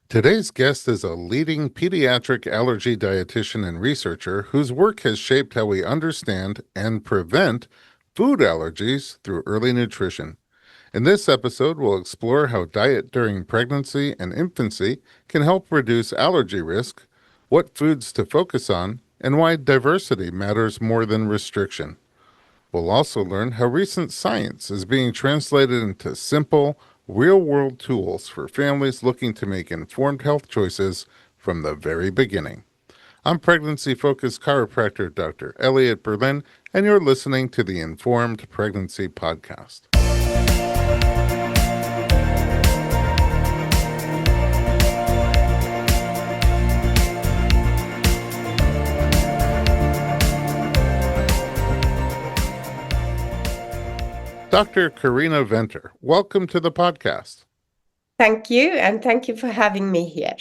Today's guest is a leading pediatric allergy dietitian and researcher whose work has shaped how we understand and prevent food allergies through early nutrition. In this episode, we'll explore how diet during pregnancy and infancy can help reduce allergy risk, what foods to focus on, and why diversity matters more than restriction. We'll also learn how recent science is being translated into simple, real-world tools for families looking to make informed health choices from the very beginning. I'm pregnancy-focused chiropractor Dr. Elliot Berlin, and you're listening to the Informed Pregnancy Podcast. Dr. Carina Venter, welcome to the podcast. Thank you, and thank you for having me here.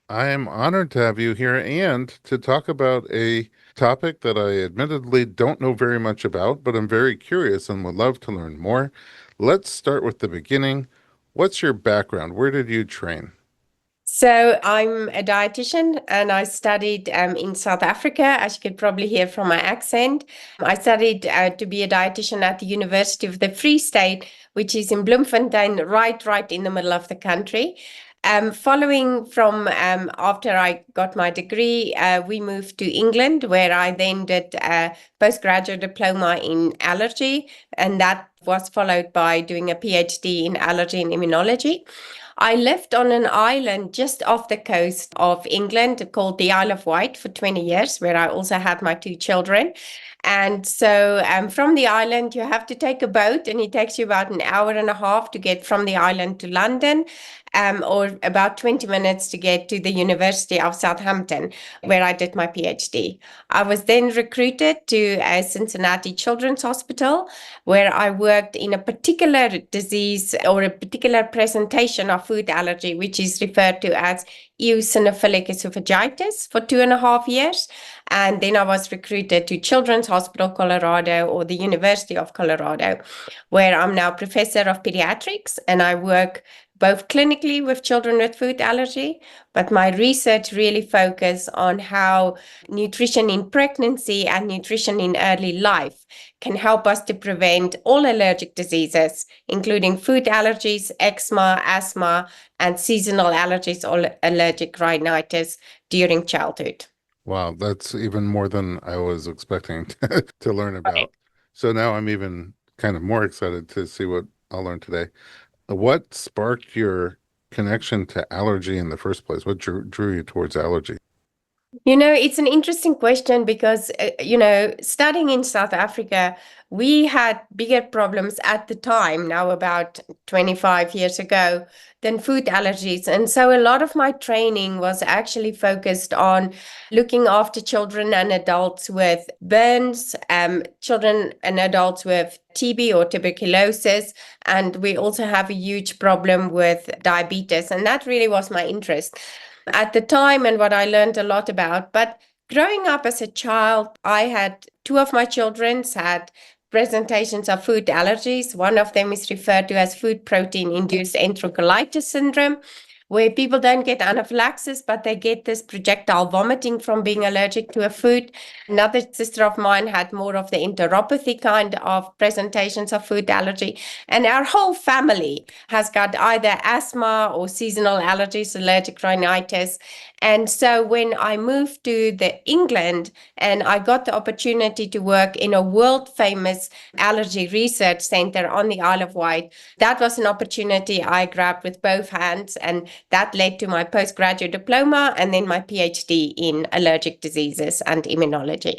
I am honored to have you here and to talk about a topic that I admittedly don't know very much about, but I'm very curious and would love to learn more. Let's start with the beginning. What's your background? Where did you train? So I'm a dietitian and I studied in South Africa, as you could probably hear from my accent. I studied to be a dietitian at the University of the Free State, which is in Bloemfontein, right in the middle of the country. Following from after I got my degree, we moved to England, where I then did a postgraduate diploma in allergy, and that was followed by doing a PhD in allergy and immunology. I lived on an island just off the coast of England called the Isle of Wight for 20 years, where I also had my two children. And so from the island, you have to take a boat, and it takes you about an hour and a half to get from the island to London, or about 20 minutes to get to the University of Southampton, where I did my PhD. I was then recruited to Cincinnati Children's Hospital, where I worked in a particular disease or a particular presentation of food allergy, which is referred to as eosinophilic esophagitis, for 2.5 years. And then I was recruited to Children's Hospital Colorado, or the University of Colorado, where I'm now professor of pediatrics, and I work both clinically with children with food allergy, but my research really focuses on how nutrition in pregnancy and nutrition in early life can help us to prevent all allergic diseases, including food allergies, eczema, asthma, and seasonal allergies or allergic rhinitis during childhood. Wow, that's even more than I was expecting to learn about. Okay. So now I'm even kind of more excited to see what I'll learn today. What sparked your connection to allergy in the first place? What drew you towards allergy? It's an interesting question because, studying in South Africa, we had bigger problems at the time, now about 25 years ago, than food allergies. And so a lot of my training was actually focused on looking after children and adults with burns, children and adults with TB or tuberculosis. And we also have a huge problem with diabetes. And that really was my interest at the time and what I learned a lot about. But growing up as a child, I had two of my children had presentations of food allergies. One of them is referred to as food protein-induced enterocolitis syndrome, where people don't get anaphylaxis, but they get this projectile vomiting from being allergic to a food. Another sister of mine had more of the enteropathy kind of presentations of food allergy. And our whole family has got either asthma or seasonal allergies, allergic rhinitis. And so when I moved to England and I got the opportunity to work in a world famous allergy research center on the Isle of Wight, that was an opportunity I grabbed with both hands. And that led to my postgraduate diploma and then my PhD in allergic diseases and immunology.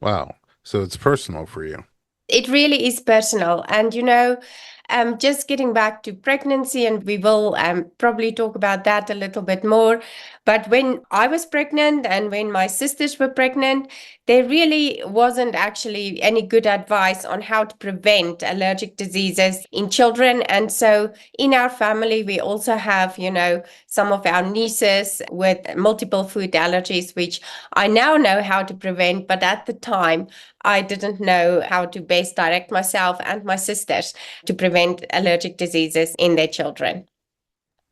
Wow. So it's personal for you. It really is personal. And, just getting back to pregnancy, and we will probably talk about that a little bit more. But when I was pregnant and when my sisters were pregnant, there really wasn't actually any good advice on how to prevent allergic diseases in children. And so in our family, we also have, some of our nieces with multiple food allergies, which I now know how to prevent. But at the time, I didn't know how to best direct myself and my sisters to prevent allergic diseases in their children.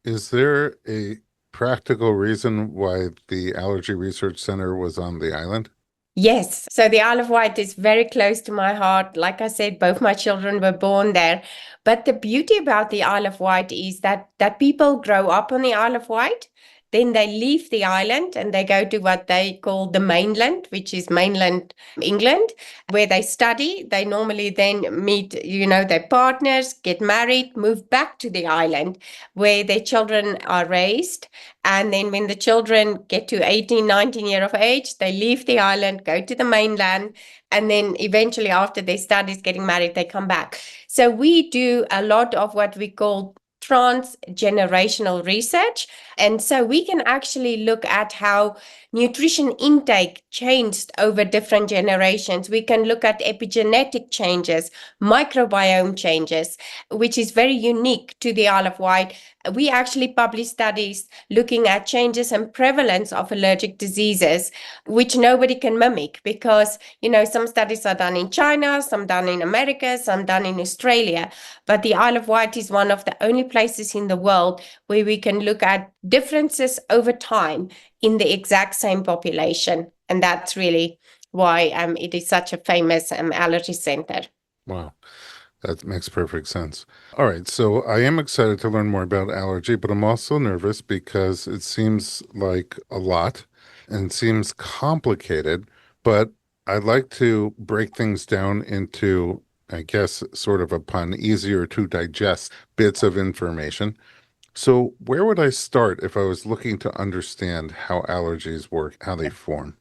Is there a practical reason why the Allergy Research Center was on the island? Yes, so the Isle of Wight is very close to my heart. Like I said, both my children were born there. But the beauty about the Isle of Wight is that people grow up on the Isle of Wight, then they leave the island and they go to what they call the mainland, which is mainland England, where they study. They normally then meet, their partners, get married, move back to the island where their children are raised. And then when the children get to 18, 19 years of age, they leave the island, go to the mainland, and then eventually after their studies, getting married, they come back. So we do a lot of what we call transgenerational research. And so we can actually look at how nutrition intake changed over different generations. We can look at epigenetic changes, microbiome changes, which is very unique to the Isle of Wight. We actually publish studies looking at changes and prevalence of allergic diseases, which nobody can mimic because, some studies are done in China, some done in America, some done in Australia. But the Isle of Wight is one of the only places in the world where we can look at differences over time in the exact same population. And that's really why it is such a famous allergy center. Wow, that makes perfect sense. All right, so I am excited to learn more about allergy, but I'm also nervous because it seems like a lot and seems complicated, but I'd like to break things down into, I guess, sort of a pun, easier to digest bits of information. So where would I start if I was looking to understand how allergies work, how they form?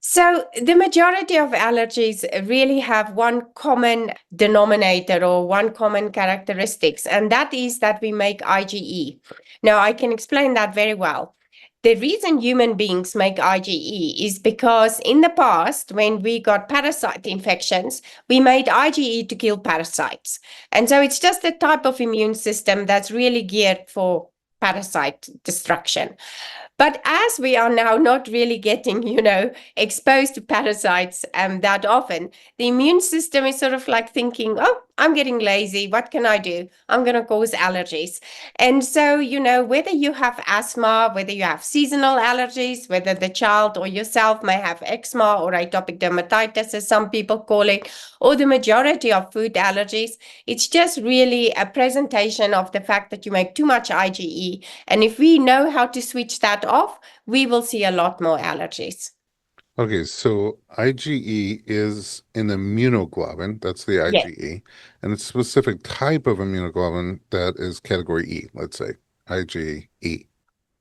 So the majority of allergies really have one common denominator or one common characteristics, and that is that we make IgE. Now, I can explain that very well. The reason human beings make IgE is because in the past, when we got parasite infections, we made IgE to kill parasites. And so it's just a type of immune system that's really geared for parasite destruction. But as we are now not really getting, exposed to parasites that often, the immune system is sort of like thinking, oh, I'm getting lazy. What can I do? I'm going to cause allergies. And so, whether you have asthma, whether you have seasonal allergies, whether the child or yourself may have eczema or atopic dermatitis, as some people call it, or the majority of food allergies, it's just really a presentation of the fact that you make too much IgE. And if we know how to switch that off, we will see a lot more allergies. Okay, so IgE is an immunoglobulin, that's the Yes. IgE, and it's a specific type of immunoglobulin that is category E, let's say, IgE.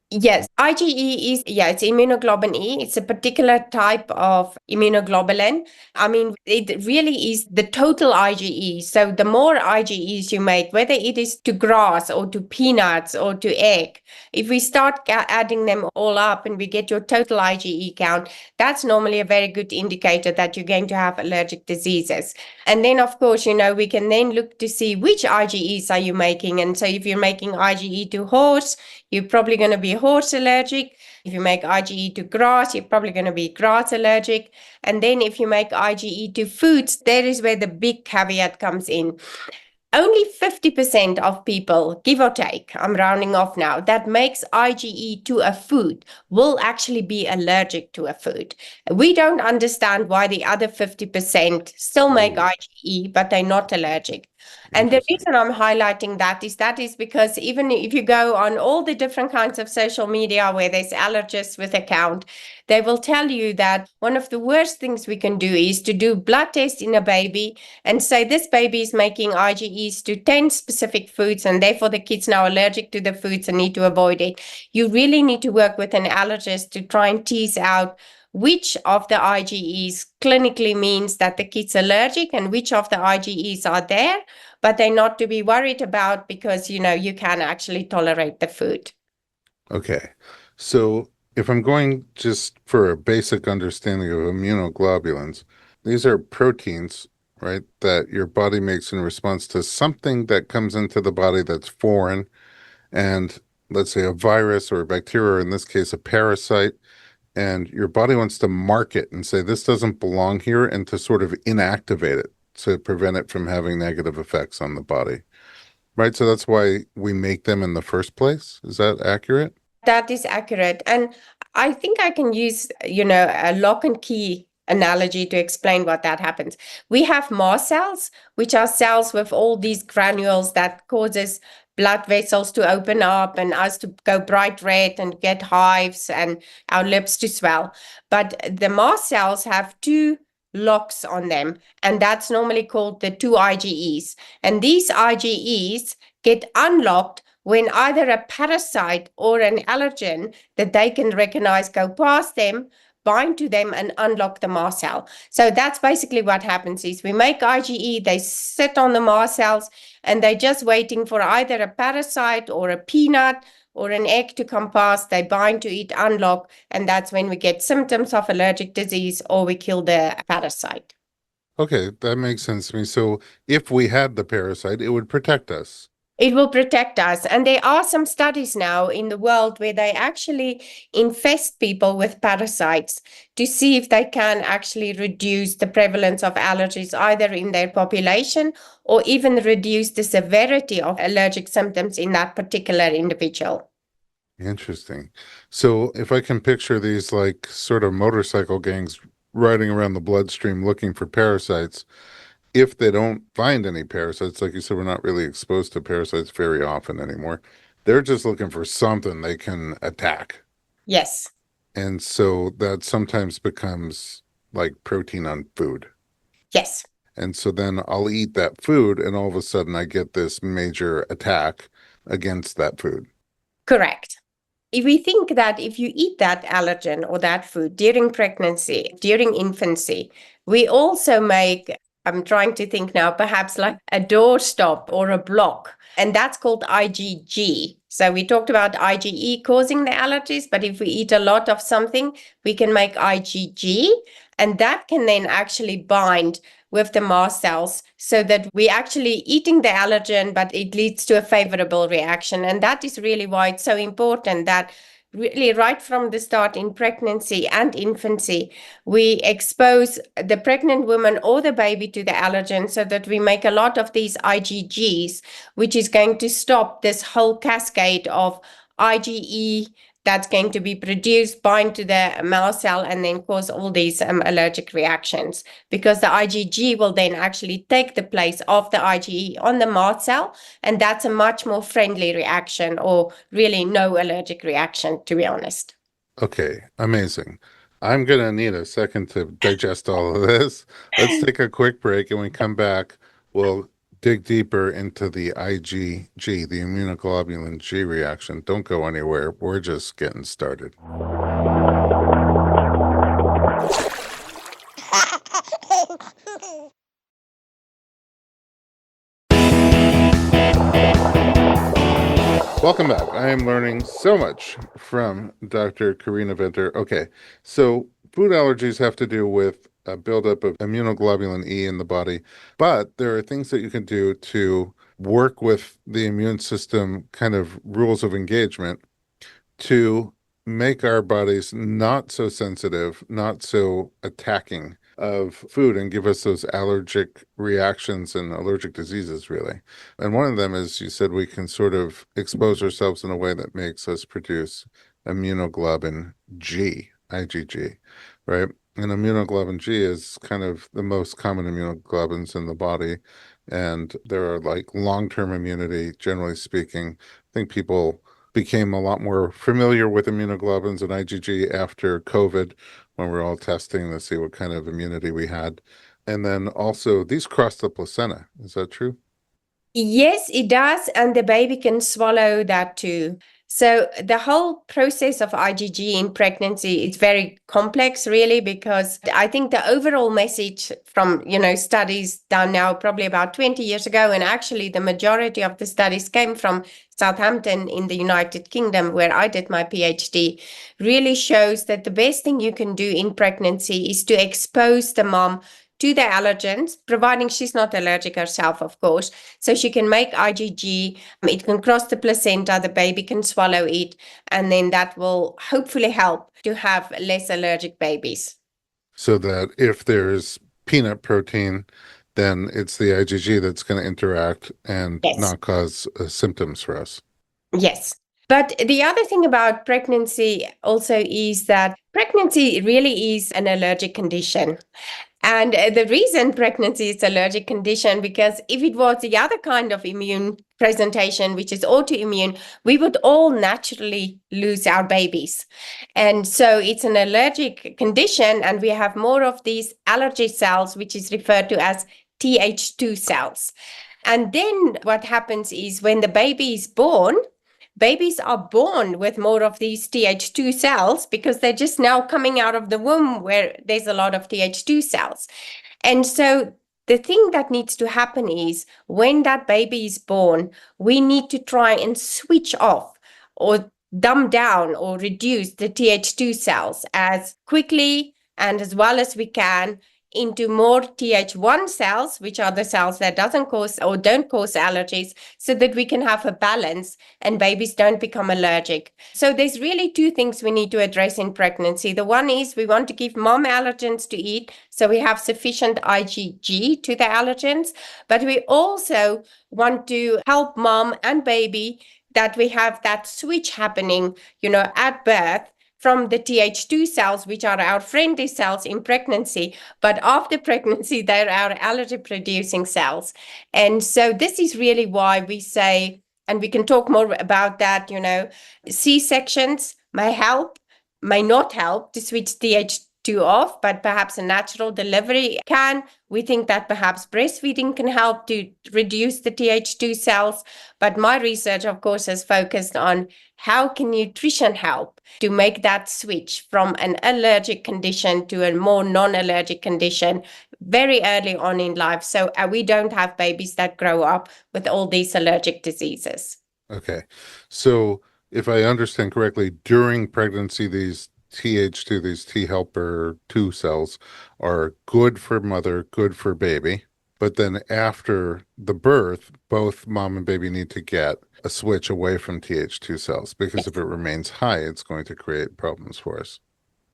Yes, IgE is, it's immunoglobulin E. It's a particular type of immunoglobulin. I mean, it really is the total IgE. So the more IgEs you make, whether it is to grass or to peanuts or to egg, if we start adding them all up and we get your total IgE count, that's normally a very good indicator that you're going to have allergic diseases. And then, of course, we can then look to see which IgEs are you making. And so if you're making IgE to horse, you're probably going to be horse allergic. If you make IgE to grass, you're probably going to be grass allergic. And then if you make IgE to foods, there is where the big caveat comes in. Only 50% of people, give or take, I'm rounding off now, that makes IgE to a food will actually be allergic to a food. We don't understand why the other 50% still make IgE, but they're not allergic. And the reason I'm highlighting that is because even if you go on all the different kinds of social media where there's allergists with account, they will tell you that one of the worst things we can do is to do blood test in a baby and say this baby is making IgEs to 10 specific foods and therefore the kid's now allergic to the foods and need to avoid it. You really need to work with an allergist to try and tease out which of the IgEs clinically means that the kid's allergic and which of the IgEs are there, but they're not to be worried about because, you can actually tolerate the food. Okay, so if I'm going just for a basic understanding of immunoglobulins, these are proteins, right, that your body makes in response to something that comes into the body that's foreign, and let's say a virus or a bacteria, or in this case, a parasite, and your body wants to mark it and say this doesn't belong here and to sort of inactivate it to prevent it from having negative effects on the body. Right? So that's why we make them in the first place. Is that accurate? That is accurate. And I think I can use, a lock and key analogy to explain what that happens. We have mast cells, which are cells with all these granules that causes blood vessels to open up and us to go bright red and get hives and our lips to swell. But the mast cells have two locks on them, and that's normally called the two IgEs. And these IgEs get unlocked when either a parasite or an allergen that they can recognize go past them, bind to them, and unlock the mast cell. So that's basically what happens is we make IgE, they sit on the mast cells, and they're just waiting for either a parasite or a peanut or an egg to come past. They bind to it, unlock, and that's when we get symptoms of allergic disease or we kill the parasite. Okay, that makes sense to me. So if we had the parasite, it would protect us. It will protect us. And there are some studies now in the world where they actually infest people with parasites to see if they can actually reduce the prevalence of allergies either in their population or even reduce the severity of allergic symptoms in that particular individual. Interesting. So if I can picture these like sort of motorcycle gangs riding around the bloodstream looking for parasites, if they don't find any parasites, like you said, we're not really exposed to parasites very often anymore. They're just looking for something they can attack. Yes. And so that sometimes becomes like protein on food. Yes. And so then I'll eat that food, and all of a sudden I get this major attack against that food. Correct. If we think that if you eat that allergen or that food during pregnancy, during infancy, we also make, I'm trying to think now, perhaps like a doorstop or a block, and that's called IgG. So we talked about IgE causing the allergies, but if we eat a lot of something, we can make IgG, and that can then actually bind with the mast cells so that we're actually eating the allergen, but it leads to a favorable reaction. And that is really why it's so important that really right from the start in pregnancy and infancy, we expose the pregnant woman or the baby to the allergen so that we make a lot of these IgGs, which is going to stop this whole cascade of IgE that's going to be produced, bind to the mast cell, and then cause all these allergic reactions. Because the IgG will then actually take the place of the IgE on the mast cell, and that's a much more friendly reaction, or really no allergic reaction, to be honest. Okay, amazing. I'm going to need a second to digest all of this. Let's take a quick break, and when we come back, we'll dig deeper into the IgG, the immunoglobulin G reaction. Don't go anywhere. We're just getting started. Welcome back. I am learning so much from Dr. Carina Venter. Okay, so food allergies have to do with a buildup of immunoglobulin E in the body, but there are things that you can do to work with the immune system kind of rules of engagement to make our bodies not so sensitive, not so attacking of food and give us those allergic reactions and allergic diseases, really. And one of them is, you said, we can sort of expose ourselves in a way that makes us produce immunoglobulin G, IgG, right? And immunoglobulin G is kind of the most common immunoglobulins in the body. And there are like long-term immunity, generally speaking. I think people became a lot more familiar with immunoglobulins and IgG after COVID, when we're all testing to see what kind of immunity we had. And then also these cross the placenta. Is that true? Yes, it does. And the baby can swallow that too. So the whole process of IgG in pregnancy is very complex, really, because I think the overall message from, studies done now probably about 20 years ago, and actually the majority of the studies came from Southampton in the United Kingdom, where I did my PhD, really shows that the best thing you can do in pregnancy is to expose the mom to the allergens, providing she's not allergic herself, of course. So she can make IgG, it can cross the placenta, the baby can swallow it, and then that will hopefully help to have less allergic babies. So that if there's peanut protein, then it's the IgG that's going to interact and Yes. not cause symptoms for us. Yes. But the other thing about pregnancy also is that pregnancy really is an allergic condition. And the reason pregnancy is allergic condition, because if it was the other kind of immune presentation, which is autoimmune, we would all naturally lose our babies. And so it's an allergic condition, and we have more of these allergy cells, which is referred to as Th2 cells. And then what happens is when the baby is born, babies are born with more of these Th2 cells because they're just now coming out of the womb where there's a lot of Th2 cells. And so the thing that needs to happen is when that baby is born, we need to try and switch off or dumb down or reduce the Th2 cells as quickly and as well as we can into more Th1 cells, which are the cells that doesn't cause or don't cause allergies, so that we can have a balance and babies don't become allergic. So there's really two things we need to address in pregnancy. The one is we want to give mom allergens to eat, so we have sufficient IgG to the allergens, but we also want to help mom and baby that we have that switch happening, at birth from the Th2 cells, which are our friendly cells in pregnancy, but after pregnancy, they're our allergy producing cells. And so this is really why we say, and we can talk more about that, C-sections may help, may not help to switch Th2 off, but perhaps a natural delivery can. We think that perhaps breastfeeding can help to reduce the Th2 cells. But my research, of course, has focused on how can nutrition help to make that switch from an allergic condition to a more non-allergic condition very early on in life, so we don't have babies that grow up with all these allergic diseases. Okay. So if I understand correctly, during pregnancy, these Th2, these T helper 2 cells are good for mother, good for baby. But then after the birth, both mom and baby need to get a switch away from Th2 cells because if it remains high, it's going to create problems for us.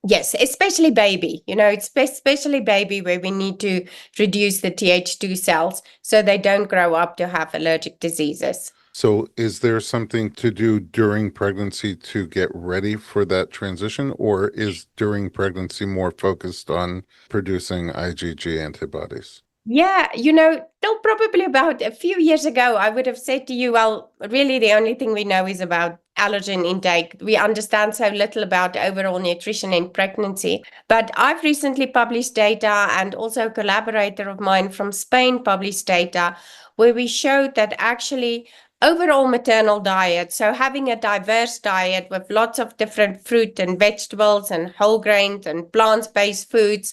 Yes, especially baby. It's especially baby where we need to reduce the Th2 cells so they don't grow up to have allergic diseases. So is there something to do during pregnancy to get ready for that transition, or is during pregnancy more focused on producing IgG antibodies? Yeah, till probably about a few years ago, I would have said to you, well, really the only thing we know is about allergen intake. We understand so little about overall nutrition in pregnancy. But I've recently published data, and also a collaborator of mine from Spain published data where we showed that actually overall maternal diet, so having a diverse diet with lots of different fruit and vegetables and whole grains and plant-based foods,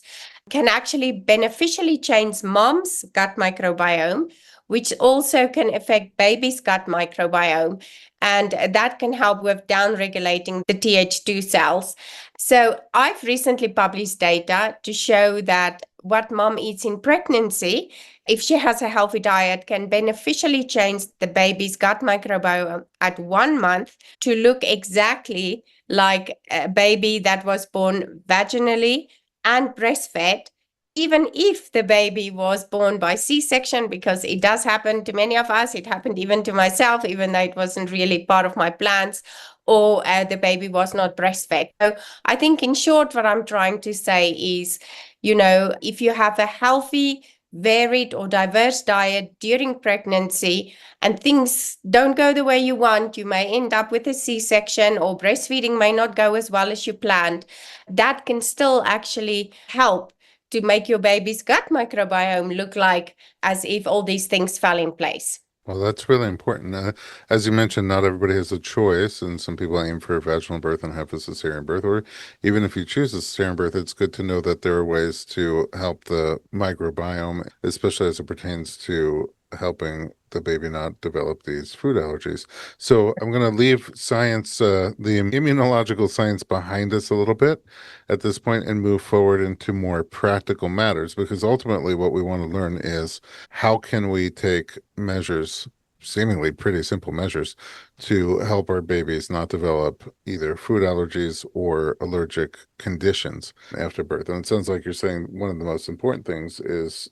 can actually beneficially change mom's gut microbiome, which also can affect baby's gut microbiome. And that can help with downregulating the Th2 cells. So I've recently published data to show that what mom eats in pregnancy, if she has a healthy diet, can beneficially change the baby's gut microbiome at 1 month to look exactly like a baby that was born vaginally and breastfed, even if the baby was born by C-section, because it does happen to many of us. It happened even to myself, even though it wasn't really part of my plans, or the baby was not breastfed. So I think in short, what I'm trying to say is, if you have a healthy, varied or diverse diet during pregnancy and things don't go the way you want, you may end up with a C-section, or breastfeeding may not go as well as you planned. That can still actually help to make your baby's gut microbiome look like as if all these things fell in place. Well, that's really important. As you mentioned, not everybody has a choice, and some people aim for a vaginal birth and have a cesarean birth. Or even if you choose a cesarean birth, it's good to know that there are ways to help the microbiome, especially as it pertains to helping the baby not develop these food allergies. So I'm going to leave science, the immunological science behind us a little bit at this point and move forward into more practical matters, because ultimately what we want to learn is how can we take measures, seemingly pretty simple measures, to help our babies not develop either food allergies or allergic conditions after birth. And it sounds like you're saying one of the most important things is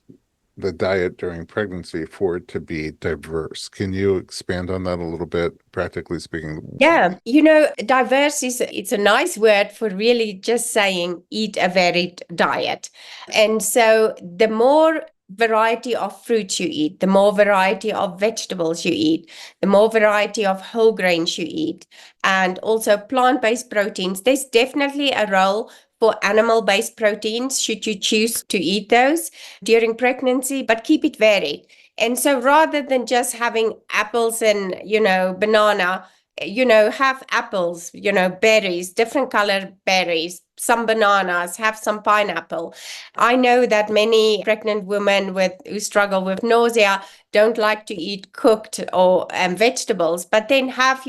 the diet during pregnancy for it to be diverse. Can you expand on that a little bit, practically speaking? Yeah, diverse it's a nice word for really just saying eat a varied diet. And so the more variety of fruits you eat, the more variety of vegetables you eat, the more variety of whole grains you eat, and also plant-based proteins. There's definitely a role for animal-based proteins, should you choose to eat those during pregnancy, but keep it varied. And so rather than just having apples and, banana, have apples, berries, different colored berries, some bananas, have some pineapple. I know that many pregnant women who struggle with nausea don't like to eat cooked or vegetables, but then have,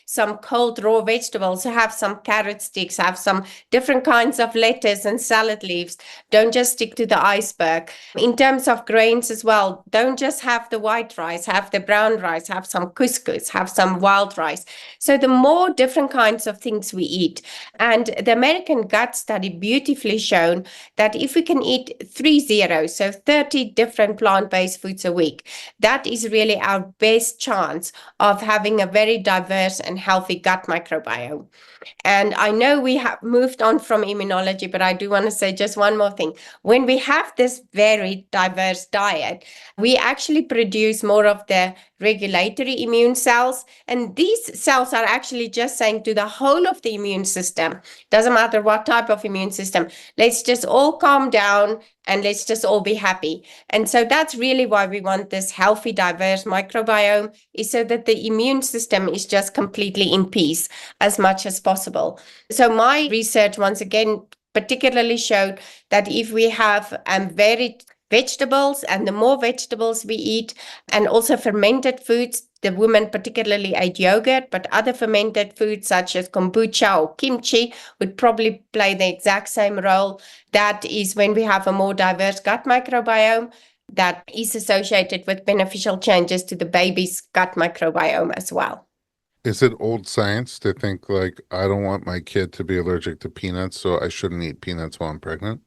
some cold raw vegetables, have some carrot sticks, have some different kinds of lettuce and salad leaves. Don't just stick to the iceberg. In terms of grains as well, don't just have the white rice, have the brown rice, have some couscous, have some wild rice. So the more different kinds of things we eat, and the American Gut Study beautifully shown that if we can eat 30, so 30 different plant-based foods a week, that is really our best chance of having a very diverse and healthy gut microbiome. And I know we have moved on from immunology, but I do want to say just one more thing. When we have this very diverse diet, we actually produce more of the regulatory immune cells. And these cells are actually just saying to the whole of the immune system, doesn't matter what type of immune system, let's just all calm down and let's just all be happy. And so that's really why we want this healthy, diverse microbiome, is so that the immune system is just completely in peace as much as possible. So my research, once again, particularly showed that if we have varied vegetables, and the more vegetables we eat, and also fermented foods, the women particularly ate yogurt, but other fermented foods such as kombucha or kimchi would probably play the exact same role. That is when we have a more diverse gut microbiome that is associated with beneficial changes to the baby's gut microbiome as well. Is it old science to think like, I don't want my kid to be allergic to peanuts, so I shouldn't eat peanuts while I'm pregnant?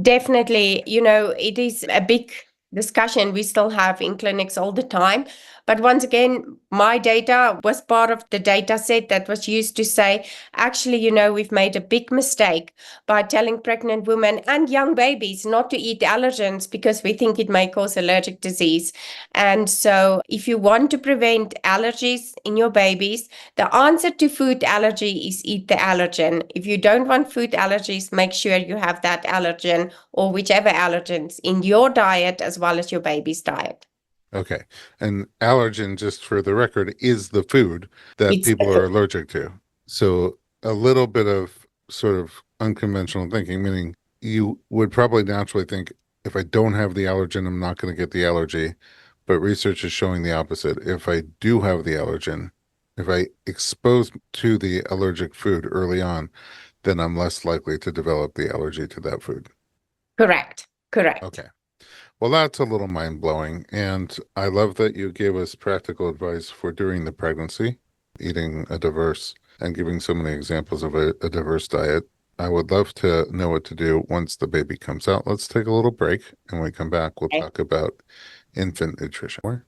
Definitely, it is a big discussion we still have in clinics all the time. But once again, my data was part of the data set that was used to say, actually, we've made a big mistake by telling pregnant women and young babies not to eat allergens because we think it may cause allergic disease. And so if you want to prevent allergies in your babies, the answer to food allergy is eat the allergen. If you don't want food allergies, make sure you have that allergen or whichever allergens in your diet as well as your baby's diet. Okay. And allergen, just for the record, is the food that It's people are allergic to. So a little bit of sort of unconventional thinking, meaning you would probably naturally think, if I don't have the allergen, I'm not going to get the allergy. But research is showing the opposite. If I do have the allergen, if I expose to the allergic food early on, then I'm less likely to develop the allergy to that food. correct. Okay. Well, that's a little mind-blowing, and I love that you gave us practical advice for during the pregnancy, eating a diverse and giving so many examples of a diverse diet. I would love to know what to do once the baby comes out. Let's take a little break, and when we come back, we'll talk about infant nutrition.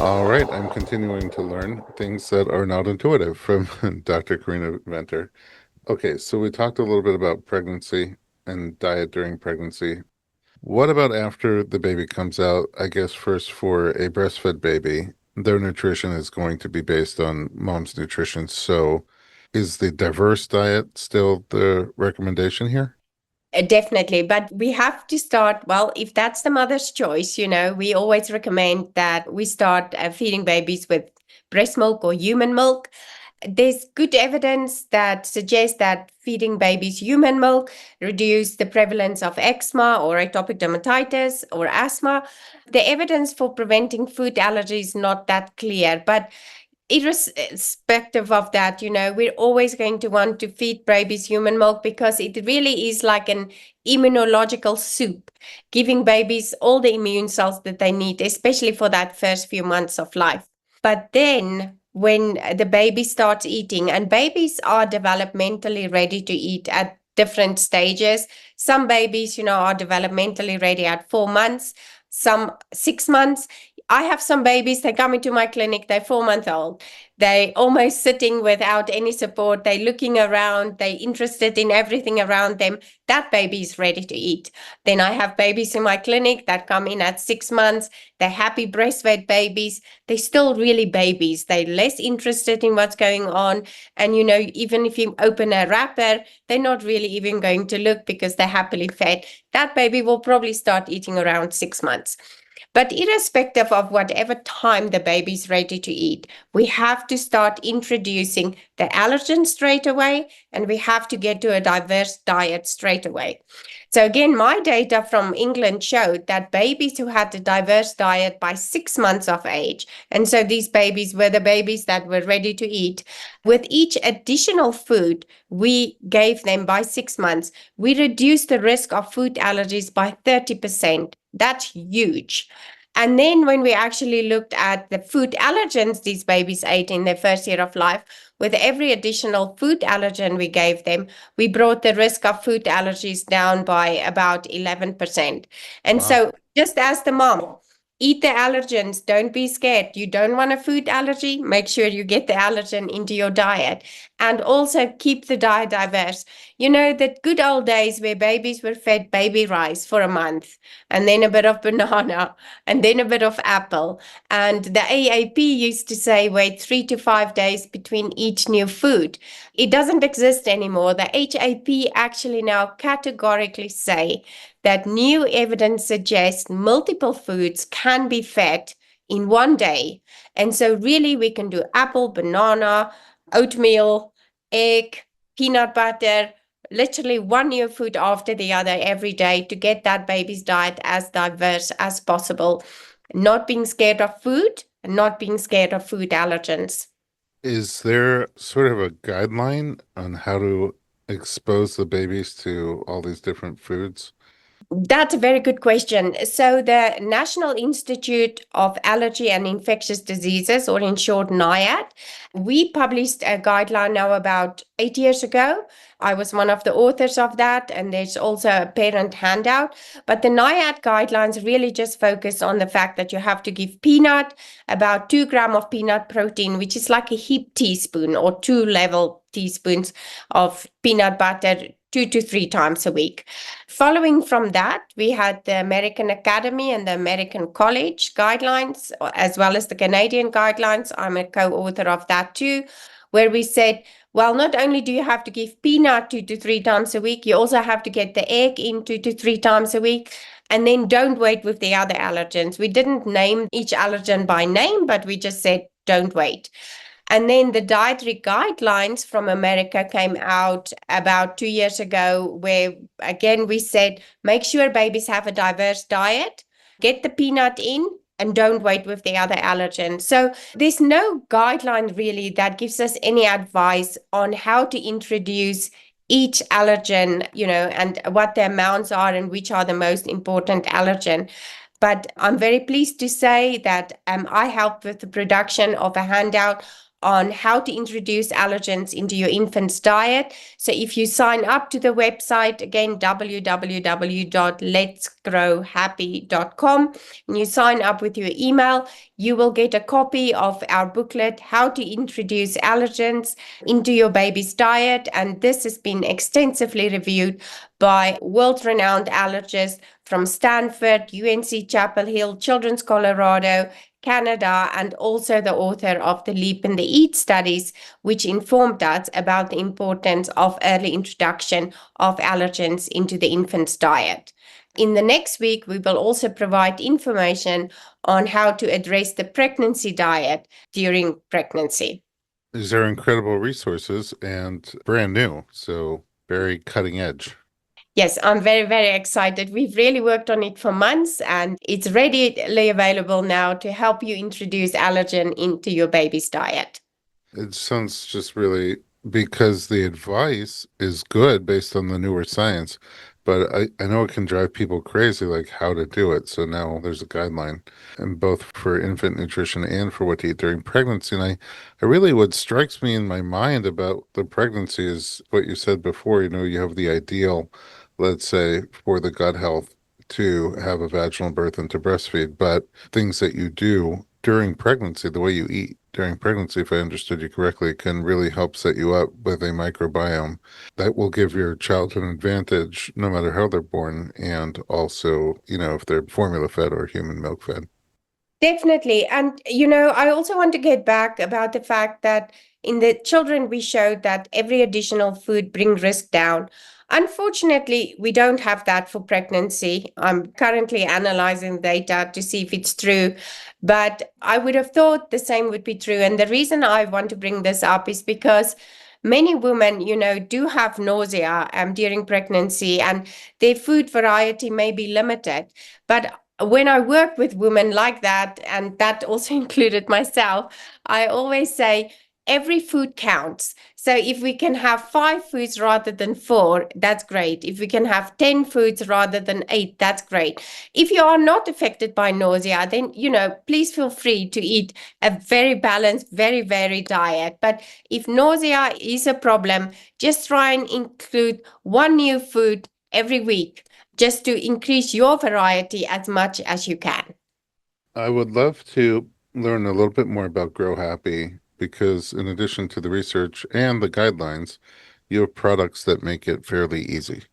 All right, I'm continuing to learn things that are not intuitive from Dr. Carina Venter. Okay, so we talked a little bit about pregnancy and diet during pregnancy. What about after the baby comes out? I guess first for a breastfed baby, their nutrition is going to be based on mom's nutrition. So is the diverse diet still the recommendation here? Definitely. But we have to start, well, if that's the mother's choice, we always recommend that we start feeding babies with breast milk or human milk. There's good evidence that suggests that feeding babies human milk reduce the prevalence of eczema or atopic dermatitis or asthma. The evidence for preventing food allergies is not that clear, but irrespective of that, we're always going to want to feed babies human milk because it really is like an immunological soup, giving babies all the immune cells that they need, especially for that first few months of life. But then when the baby starts eating, and babies are developmentally ready to eat at different stages. Some babies, are developmentally ready at 4 months, some 6 months. I have some babies, they come into my clinic, they're 4 months old. They almost sitting without any support. They're looking around, they're interested in everything around them. That baby is ready to eat. Then I have babies in my clinic that come in at 6 months. They're happy breastfed babies. They're still really babies. They're less interested in what's going on. And, even if you open a wrapper, they're not really even going to look because they're happily fed. That baby will probably start eating around 6 months. But irrespective of whatever time the baby's ready to eat, we have to start introducing the allergen straight away, and we have to get to a diverse diet straight away. So again, my data from England showed that babies who had a diverse diet by 6 months of age, and so these babies were the babies that were ready to eat, with each additional food we gave them by 6 months, we reduced the risk of food allergies by 30%. That's huge. And then when we actually looked at the food allergens these babies ate in their first year of life, with every additional food allergen we gave them, we brought the risk of food allergies down by about 11%. And Wow. so, just as the mom, eat the allergens, don't be scared. You don't want a food allergy, make sure you get the allergen into your diet. And also keep the diet diverse. The good old days where babies were fed baby rice for a month, and then a bit of banana, and then a bit of apple. And the AAP used to say wait 3 to 5 days between each new food. It doesn't exist anymore. The HAP actually now categorically say that new evidence suggests multiple foods can be fed in one day. And so really we can do apple, banana, oatmeal, egg, peanut butter, literally one new food after the other every day to get that baby's diet as diverse as possible. Not being scared of food and not being scared of food allergens. Is there sort of a guideline on how to expose the babies to all these different foods? That's a very good question. So, the National Institute of Allergy and Infectious Diseases, or in short, NIAID, we published a guideline now about 8 years ago. I was one of the authors of that, and there's also a parent handout. But the NIAID guidelines really just focus on the fact that you have to give peanut, about 2 grams of peanut protein, which is like a heaped teaspoon or 2 level teaspoons of peanut butter 2 to 3 times a week. Following from that, we had the American Academy and the American College guidelines, as well as the Canadian guidelines. I'm a co-author of that too, where we said, well, not only do you have to give peanut 2 to 3 times a week, you also have to get the egg in 2 to 3 times a week. And then don't wait with the other allergens. We didn't name each allergen by name, but we just said, don't wait. And then the dietary guidelines from America came out about 2 years ago, where again we said, make sure babies have a diverse diet, get the peanut in, and don't wait with the other allergens. So there's no guideline really that gives us any advice on how to introduce each allergen, and what the amounts are and which are the most important allergen. But I'm very pleased to say that I helped with the production of a handout on how to introduce allergens into your infant's diet. So if you sign up to the website, again, www.letsgrowhappy.com, and you sign up with your email, you will get a copy of our booklet, How to Introduce Allergens into Your Baby's Diet. And this has been extensively reviewed by world-renowned allergists from Stanford, UNC Chapel Hill, Children's Colorado, Canada, and also the author of the Leap and the Eat studies, which informed us about the importance of early introduction of allergens into the infant's diet. In the next week, we will also provide information on how to address the pregnancy diet during pregnancy. These are incredible resources and brand new, so very cutting edge. Yes, I'm very, very excited. We've really worked on it for months, and it's readily available now to help you introduce allergen into your baby's diet. It sounds just really, because the advice is good based on the newer science, but I know it can drive people crazy, like how to do it. So now there's a guideline, and both for infant nutrition and for what to eat during pregnancy. And I really, what strikes me in my mind about the pregnancy is what you said before. You have the ideal, let's say, for the gut health to have a vaginal birth and to breastfeed, but things that you do during pregnancy, the way you eat during pregnancy, if I understood you correctly, can really help set you up with a microbiome that will give your child an advantage no matter how they're born, and also, if they're formula fed or human milk fed. Definitely. And, I also want to get back about the fact that in the children, we showed that every additional food brings risk down. Unfortunately, we don't have that for pregnancy. I'm currently analyzing data to see if it's true, but I would have thought the same would be true. And the reason I want to bring this up is because many women, do have nausea during pregnancy, and their food variety may be limited. But when I work with women like that, and that also included myself, I always say every food counts. So if we can have 5 foods rather than 4, that's great. If we can have 10 foods rather than 8, that's great. If you are not affected by nausea, then, please feel free to eat a very balanced, very varied diet. But if nausea is a problem, just try and include one new food every week, just to increase your variety as much as you can. I would love to learn a little bit more about Grow Happy, because in addition to the research and the guidelines, you have products that make it fairly easy.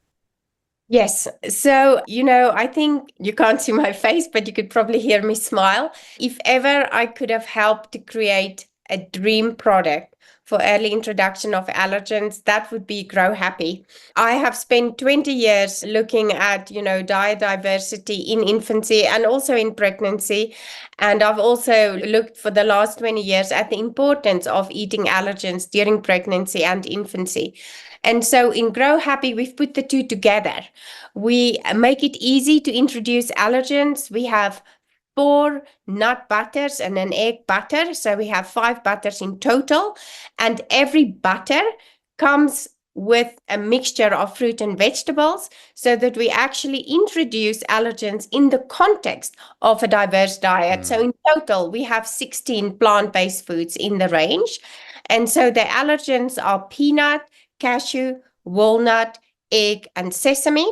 Yes. So, I think you can't see my face, but you could probably hear me smile. If ever I could have helped to create a dream product for early introduction of allergens, that would be Grow Happy. I have spent 20 years looking at, diet diversity in infancy and also in pregnancy. And I've also looked for the last 20 years at the importance of eating allergens during pregnancy and infancy. And so in Grow Happy, we've put the two together. We make it easy to introduce allergens. We have 4 nut butters and an egg butter. So we have 5 butters in total. And every butter comes with a mixture of fruit and vegetables, so that we actually introduce allergens in the context of a diverse diet. So in total, we have 16 plant-based foods in the range. And so the allergens are peanut, cashew, walnut, egg, and sesame.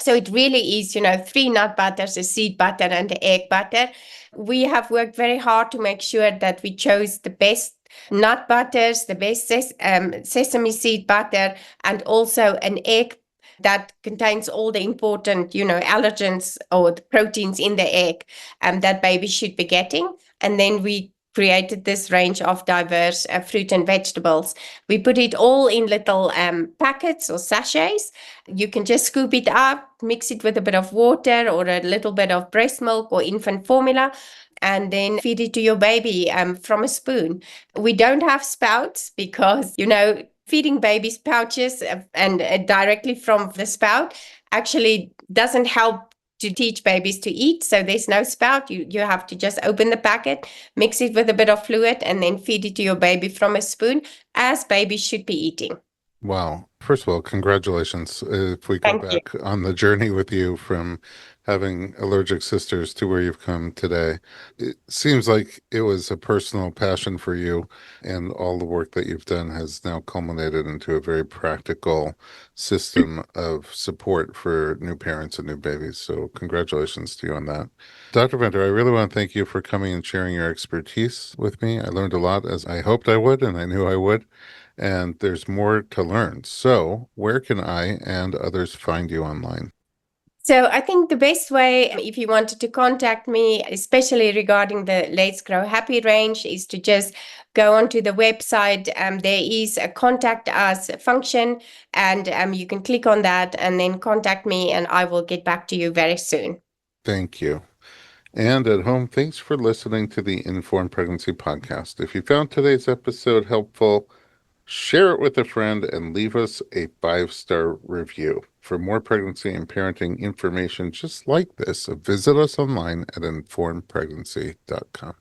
So it really is, 3 nut butters, a seed butter and the egg butter. We have worked very hard to make sure that we chose the best nut butters, the best sesame seed butter, and also an egg that contains all the important, allergens or the proteins in the egg that babies should be getting. And then we created this range of diverse fruit and vegetables. We put it all in little packets or sachets. You can just scoop it up, mix it with a bit of water or a little bit of breast milk or infant formula, and then feed it to your baby from a spoon. We don't have spouts because, feeding babies pouches and directly from the spout actually doesn't help to teach babies to eat. So there's no spout. You have to just open the packet, mix it with a bit of fluid, and then feed it to your baby from a spoon, as babies should be eating. Wow. First of all, congratulations. If we go Thank you. back on the journey with you from having allergic sisters to where you've come today, it seems like it was a personal passion for you, and all the work that you've done has now culminated into a very practical system of support for new parents and new babies. So congratulations to you on that. Dr. Venter, I really want to thank you for coming and sharing your expertise with me. I learned a lot, as I hoped I would, and I knew I would. And there's more to learn. So where can I and others find you online? So I think the best way, if you wanted to contact me, especially regarding the Let's Grow Happy range, is to just go onto the website. There is a contact us function, and you can click on that and then contact me, and I will get back to you very soon. Thank you. And at home, thanks for listening to the Informed Pregnancy Podcast. If you found today's episode helpful, share it with a friend and leave us a 5-star review. For more pregnancy and parenting information just like this, visit us online at informedpregnancy.com.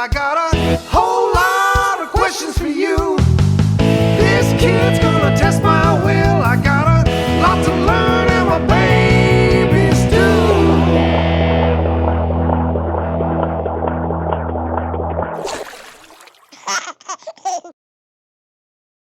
I gotta